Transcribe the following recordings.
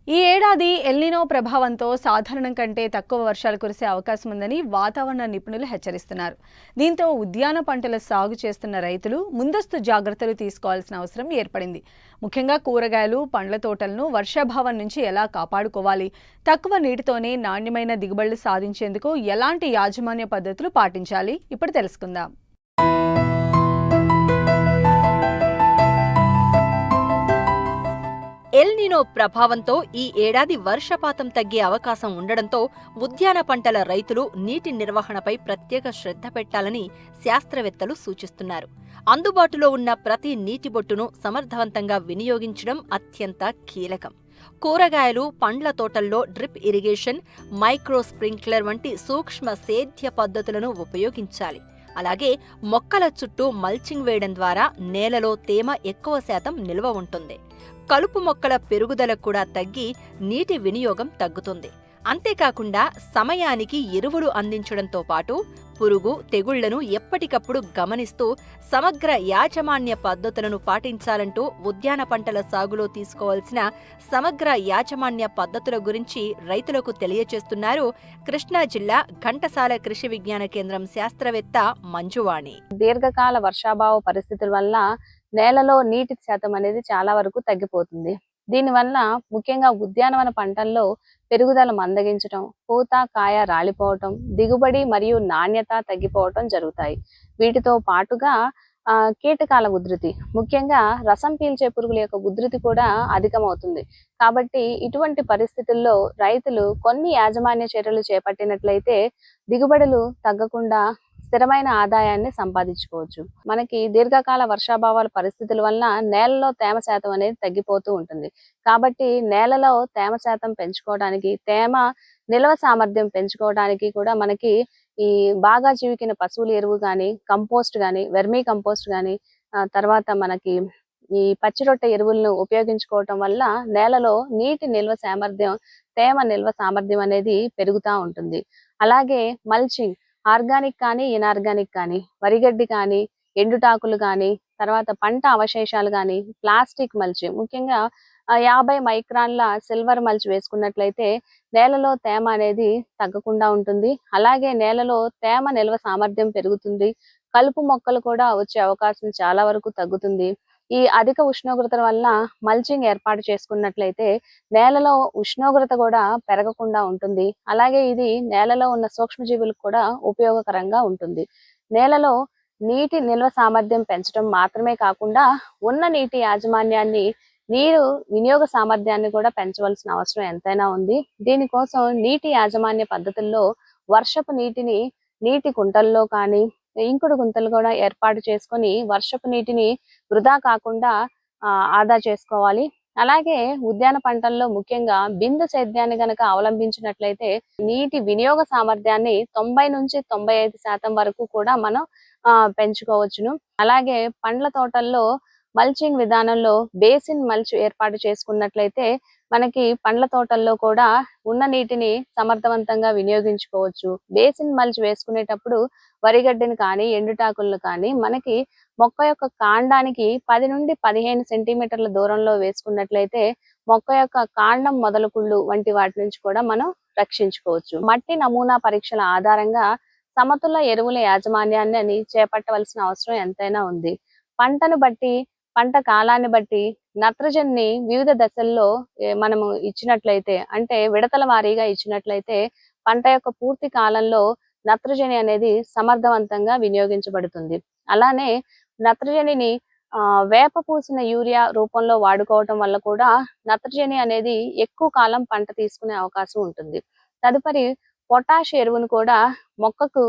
ఈ ఏడాది ఎల్నినో ప్రభావంతో సాధారణం కంటే తక్కువ వర్షాలు కురిసే అవకాశం ఉందని వాతావరణ నిపుణులు హెచ్చరిస్తున్నారు. దీంతో ఉద్యాన పంటల సాగు చేస్తున్న రైతులు ముందస్తు జాగ్రత్తలు తీసుకోవాల్సిన అవసరం ఏర్పడింది. ముఖ్యంగా కూరగాయలు, పండ్ల తోటలను వర్షాభావం నుంచి ఎలా కాపాడుకోవాలి, తక్కువ నీటితోనే నాణ్యమైన దిగుబడులు సాధించేందుకు ఎలాంటి యాజమాన్య పద్ధతులు పాటించాలి, ఇప్పుడు తెలుసుకుందాం. ఎల్ నినో ప్రభావంతో ఈ ఏడాది వర్షపాతం తగ్గే అవకాశం ఉండడంతో ఉద్యాన పంటల రైతులు నీటి నిర్వహణపై ప్రత్యేక శ్రద్ధ పెట్టాలని శాస్త్రవేత్తలు సూచిస్తున్నారు. అందుబాటులో ఉన్న ప్రతి నీటి బొట్టును సమర్థవంతంగా వినియోగించడం అత్యంత కీలకం. కూరగాయలు, పండ్ల తోటల్లో డ్రిప్ ఇరిగేషన్, మైక్రో స్ప్రింక్లర్ వంటి సూక్ష్మ సేద్య పద్ధతులను ఉపయోగించాలి. అలాగే మొక్కల చుట్టూ మల్చింగ్ వేయడం ద్వారా నేలలో తేమ ఎక్కువ శాతం నిల్వ ఉంటుంది. కలుపు మొక్కల పెరుగుదల కూడా తగ్గి నీటి వినియోగం తగ్గుతుంది. అంతేకాకుండా సమయానికి ఎరువులు అందించడంతో పాటు పురుగు, తెగుళ్లను ఎప్పటికప్పుడు గమనిస్తూ సమగ్ర యాజమాన్య పద్ధతులను పాటించాలంటూ ఉద్యాన పంటల సాగులో తీసుకోవాల్సిన సమగ్ర యాజమాన్య పద్ధతుల గురించి రైతులకు తెలియచేస్తున్నారు కృష్ణా జిల్లా ఘంటసాల కృషి విజ్ఞాన కేంద్రం శాస్త్రవేత్త మంజువాణి. దీర్ఘకాల వర్షాభావ పరిస్థితుల వల్ల నేలలో నీటి శాతం అనేది చాలా వరకు తగ్గిపోతుంది. దీనివల్ల ముఖ్యంగా ఉద్యానవన పంటల్లో పెరుగుదల మందగించటం, పూత, కాయ రాలిపోవటం, దిగుబడి మరియు నాణ్యత తగ్గిపోవటం జరుగుతాయి. వీటితో పాటుగా కీటకాల ఉధృతి, ముఖ్యంగా రసం పీల్చే పురుగుల యొక్క ఉధృతి కూడా అధికమవుతుంది. కాబట్టి ఇటువంటి పరిస్థితుల్లో రైతులు కొన్ని యాజమాన్య చర్యలు చేపట్టినట్లయితే దిగుబడులు తగ్గకుండా స్థిరమైన ఆదాయాన్ని సంపాదించుకోవచ్చు. మనకి దీర్ఘకాల వర్షాభావాల పరిస్థితుల వలన నేలలో తేమ శాతం అనేది తగ్గిపోతూ ఉంటుంది. కాబట్టి నేలలో తేమ శాతం పెంచుకోవడానికి, తేమ నిల్వ సామర్థ్యం పెంచుకోవడానికి కూడా మనకి ఈ బాగా జీవికిన పశువుల ఎరువు కానీ, కంపోస్ట్ కానీ, వెర్మీ కంపోస్ట్ కానీ, తర్వాత మనకి ఈ పచ్చిరొట్ట ఎరువులను ఉపయోగించుకోవటం వల్ల నేలలో నీటి నిల్వ సామర్థ్యం, తేమ నిల్వ సామర్థ్యం అనేది పెరుగుతూ ఉంటుంది. అలాగే మల్చింగ్, ఆర్గానిక్ కానీ, ఇనార్గానిక్ కానీ, వరిగడ్డి కానీ, ఎండుటాకులు కానీ, తర్వాత పంట అవశేషాలు కానీ, ప్లాస్టిక్ మల్చి, ముఖ్యంగా 50 మైక్రాన్ల సిల్వర్ మల్చి వేసుకున్నట్లయితే నేలలో తేమ అనేది తగ్గకుండా ఉంటుంది. అలాగే నేలలో తేమ నిల్వ సామర్థ్యం పెరుగుతుంది. కలుపు మొక్కలు కూడా వచ్చే అవకాశం చాలా వరకు తగ్గుతుంది. ఈ అధిక ఉష్ణోగ్రతల వల్ల మల్చింగ్ ఏర్పాటు చేసుకున్నట్లయితే నేలలో ఉష్ణోగ్రత కూడా పెరగకుండా ఉంటుంది. అలాగే ఇది నేలలో ఉన్న సూక్ష్మజీవులకు కూడా ఉపయోగకరంగా ఉంటుంది. నేలలో నీటి నిల్వ సామర్థ్యం పెంచడం మాత్రమే కాకుండా ఉన్న నీటి యాజమాన్యాన్ని, నీరు వినియోగ సామర్థ్యాన్ని కూడా పెంచవలసిన అవసరం ఎంతైనా ఉంది. దీనికోసం నీటి యాజమాన్య పద్ధతుల్లో వర్షపు నీటిని నీటి కుంటల్లో కానీ, ఇంకుడు గుంతలు కూడా ఏర్పాటు చేసుకొని వర్షపు నీటిని వృధా కాకుండా ఆదా చేసుకోవాలి. అలాగే ఉద్యాన పంటల్లో ముఖ్యంగా బిందు సేద్యాన్ని గనక అవలంబించినట్లయితే నీటి వినియోగ సామర్థ్యాన్ని 90 నుంచి 95% వరకు కూడా మనం పెంచుకోవచ్చును. అలాగే పండ్ల తోటల్లో మల్చింగ్ విధానంలో బేసిన్ మల్చ్ ఏర్పాటు చేసుకున్నట్లయితే మనకి పండ్ల తోటల్లో కూడా ఉన్న నీటిని సమర్థవంతంగా వినియోగించుకోవచ్చు. బేసిన్ మల్చ్ వేసుకునేటప్పుడు వరిగడ్డిని కానీ, ఎండుటాకులను కానీ మనకి మొక్క యొక్క కాండానికి 10 నుండి 15 సెంటీమీటర్ల దూరంలో వేసుకున్నట్లయితే మొక్క యొక్క కాండం మొదలుకుళ్ళు వంటి వాటి నుంచి కూడా మనం రక్షించుకోవచ్చు. మట్టి నమూనా పరీక్షల ఆధారంగా సమతుల ఎరువుల యాజమాన్యాన్ని చేపట్టవలసిన అవసరం ఎంతైనా ఉంది. పంటను బట్టి, పంట కాలాన్ని బట్టి నత్రజనిని వివిధ దశల్లో మనము ఇచ్చినట్లయితే, అంటే విడతల వారీగా ఇచ్చినట్లయితే పంట యొక్క పూర్తి కాలంలో నత్రజని అనేది సమర్థవంతంగా వినియోగించబడుతుంది. అలానే నత్రజనిని వేప పూసిన యూరియా రూపంలో వాడుకోవటం వల్ల కూడా నత్రజని అనేది ఎక్కువ కాలం పంట తీసుకునే అవకాశం ఉంటుంది. తదుపరి పొటాష్ ఎరువును కూడా మొక్కకు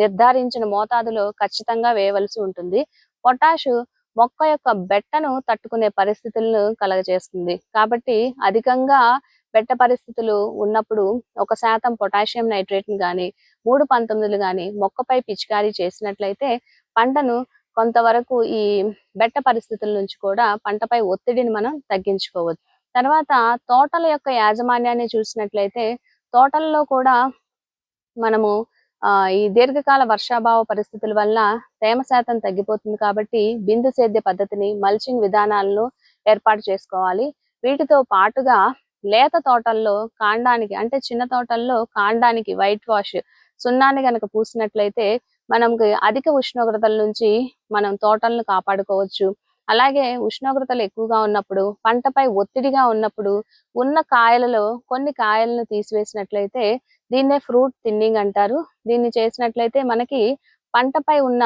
నిర్ధారించిన మోతాదులో ఖచ్చితంగా వేయవలసి ఉంటుంది. పొటాష్ మొక్క యొక్క బెట్టను తట్టుకునే పరిస్థితులను కలగజేస్తుంది. కాబట్టి అధికంగా బెట్ట పరిస్థితులు ఉన్నప్పుడు 1% పొటాషియం నైట్రేట్ని కానీ, 319 కానీ మొక్కపై పిచికారీ చేసినట్లయితే పంటను కొంతవరకు ఈ బెట్ట పరిస్థితుల నుంచి కూడా పంటపై ఒత్తిడిని మనం తగ్గించుకోవచ్చు. తర్వాత తోటల యొక్క యాజమాన్యాన్ని చూసినట్లయితే తోటల్లో కూడా మనము ఈ దీర్ఘకాల వర్షాభావ పరిస్థితుల వల్ల తేమ శాతం తగ్గిపోతుంది కాబట్టి బిందు సేద్య పద్ధతిని, మల్చింగ్ విధానాలను ఏర్పాటు చేసుకోవాలి. వీటితో పాటుగా లేత తోటల్లో కాండానికి అంటే చిన్న తోటల్లో కాండానికి వైట్ వాష్ సున్నాన్ని గనక పూసినట్లయితే మనకి అధిక ఉష్ణోగ్రతల నుంచి మనం తోటలను కాపాడుకోవచ్చు. అలాగే ఉష్ణోగ్రతలు ఎక్కువగా ఉన్నప్పుడు, పంటపై ఒత్తిడిగా ఉన్నప్పుడు ఉన్న కాయలలో కొన్ని కాయలను తీసివేసినట్లయితే దీన్నే ఫ్రూట్ థిన్నింగ్ అంటారు. దీన్ని చేసినట్లయితే మనకి పంటపై ఉన్న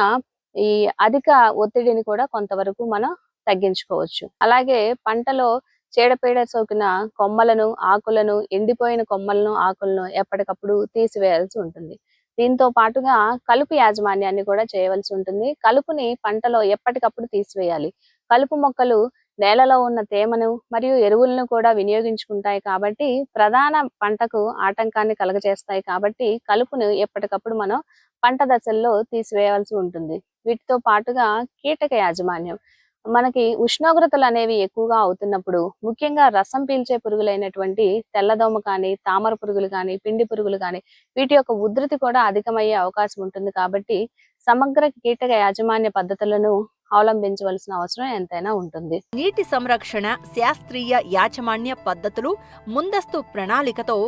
ఈ అధిక ఒత్తిడిని కూడా కొంతవరకు మనం తగ్గించుకోవచ్చు. అలాగే పంటలో చీడపీడ సోకిన కొమ్మలను, ఆకులను, ఎండిపోయిన కొమ్మలను, ఆకులను ఎప్పటికప్పుడు తీసివేయాల్సి ఉంటుంది. దీంతో పాటుగా కలుపు యాజమాన్యాన్ని కూడా చేయవలసి ఉంటుంది. కలుపుని పంటలో ఎప్పటికప్పుడు తీసివేయాలి. కలుపు మొక్కలు నేలలో ఉన్న తేమను మరియు ఎరువులను కూడా వినియోగించుకుంటాయి కాబట్టి ప్రధాన పంటకు ఆటంకాన్ని కలుగజేస్తాయి కాబట్టి కలుపును ఎప్పటికప్పుడు మనం పంట దశల్లో తీసివేయవలసి ఉంటుంది. వీటితో పాటుగా కీటక యాజమాన్యం. మనకి ఉష్ణోగ్రతలు అనేవి ఎక్కువగా అవుతున్నప్పుడు ముఖ్యంగా రసం పీల్చే పురుగులైనటువంటి తెల్లదోమ కానీ, తామర పురుగులు కానీ, పిండి పురుగులు కానీ వీటి యొక్క ఉధృతి కూడా అధికమయ్యే అవకాశం ఉంటుంది కాబట్టి సమగ్ర కీటక యాజమాన్య పద్ధతులను అవలంబించవలసిన అవసరం ఎంతైనా ఉంటుంది. నీటి సంరక్షణ, శాస్త్రీయ యాజమాన్య పద్ధతులు, ముందస్తు ప్రణాళికతో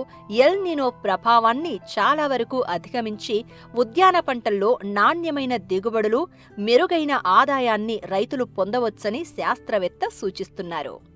ఎల్ నినో ప్రభావాన్ని చాలా వరకు అధిగమించి ఉద్యాన పంటల్లో నాణ్యమైన దిగుబడులు, మెరుగైన ఆదాయాన్ని రైతులు పొందవచ్చని శాస్త్రవేత్త సూచిస్తున్నారు.